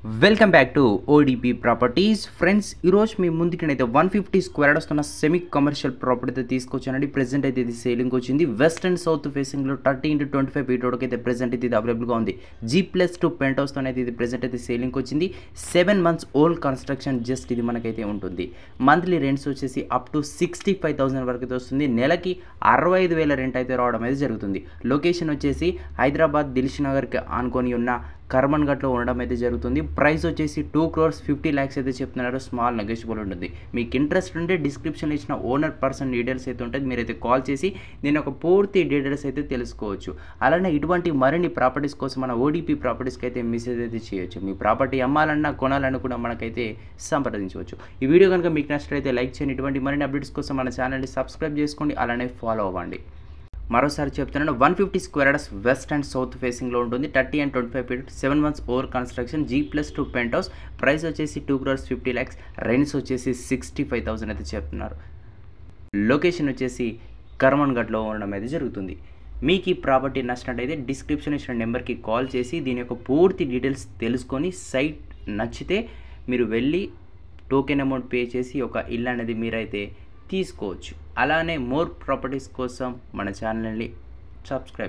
Welcome back to ODP properties friends. ఈరోజు మీ ముందుకైతే 150 square వస్తున్న సెమీ కమర్షియల్ ప్రాపర్టీ అయితే తీసుకొచ్చానండి. ప్రెసెంట్ అయితే ఇది సేలింగ్ వచ్చింది. వెస్ట్ అండ్ సౌత్ ఫేసింగ్లో 30x25 ఫీట్ రోడ్కి అయితే ప్రెసెంట్ అయితే ఇది అవైలబుల్గా ఉంది. G+2 పెంట్ హౌస్తో అయితే ఇది ప్రెసెంట్ అయితే సేలింగ్ వచ్చింది. 7 months ఓల్డ్ కన్స్ట్రక్షన్ జస్ట్ ఇది మనకైతే ఉంటుంది. మంత్లీ రెంట్స్ వచ్చేసి అప్ టు 65,000 వరకు అయితే వస్తుంది. నెలకి 65,000 రెంట్ అయితే రావడం అయితే జరుగుతుంది. లొకేషన్ వచ్చేసి హైదరాబాద్ దిల్షుఖ్నగర్కి ఆనుకొని ఉన్న కర్మన్ఘట్లో ఉండడం అయితే జరుగుతుంది. ప్రైస్ వచ్చేసి 2,50,00,000 అయితే చెప్తున్నారు. స్మాల్ నెగోషియబుల్ ఉంటుంది. మీకు ఇంట్రెస్ట్ ఉంటే డిస్క్రిప్షన్ ఇచ్చిన ఓనర్ పర్సన్ డీటెయిల్స్ అయితే ఉంటుంది. మీరైతే కాల్ చేసి నేను ఒక పూర్తి డీటెయిల్స్ అయితే తెలుసుకోవచ్చు. అలానే ఇటువంటి మరిన్ని ప్రాపర్టీస్ కోసం మన ఓడిపి ప్రాపర్టీస్కి అయితే మెసేజ్ అయితే చేయొచ్చు. మీ ప్రాపర్టీ అమ్మాలన్నా కొనాలన్నా కూడా మనకైతే సంప్రదించవచ్చు. ఈ వీడియో కనుక మీకు నచ్చినట్లయితే లైక్ చేయండి. ఇటువంటి మరిన్ని అప్డేట్స్ కోసం మన ఛానల్ని సబ్స్క్రైబ్ చేసుకోండి. అలానే ఫాలో అవ్వండి. మరోసారి చెప్తున్నాను, 150 square yards west and south ఫేసింగ్లో ఉంటుంది. 30x25 feet 7 months over construction G+2 penthouse. Price వచ్చేసి 2,50,00,000. రెంట్స్ వచ్చేసి 65,000 అయితే చెప్తున్నారు. లొకేషన్ వచ్చేసి కర్మన్ఘట్లో ఉండడం అయితే జరుగుతుంది. మీకు ఈ ప్రాపర్టీ నచ్చినట్టయితే డిస్క్రిప్షన్ ఇచ్చిన నెంబర్కి కాల్ చేసి దీని యొక్క పూర్తి డీటెయిల్స్ తెలుసుకొని సైట్ నచ్చితే మీరు వెళ్ళి టోకెన్ అమౌంట్ పే చేసి ఒక ఇల్లు అనేది మీరైతే తీసుకోవచ్చు. అలానే మోర్ ప్రాపర్టీస్ కోసం మన ఛానల్ని సబ్స్క్రైబ్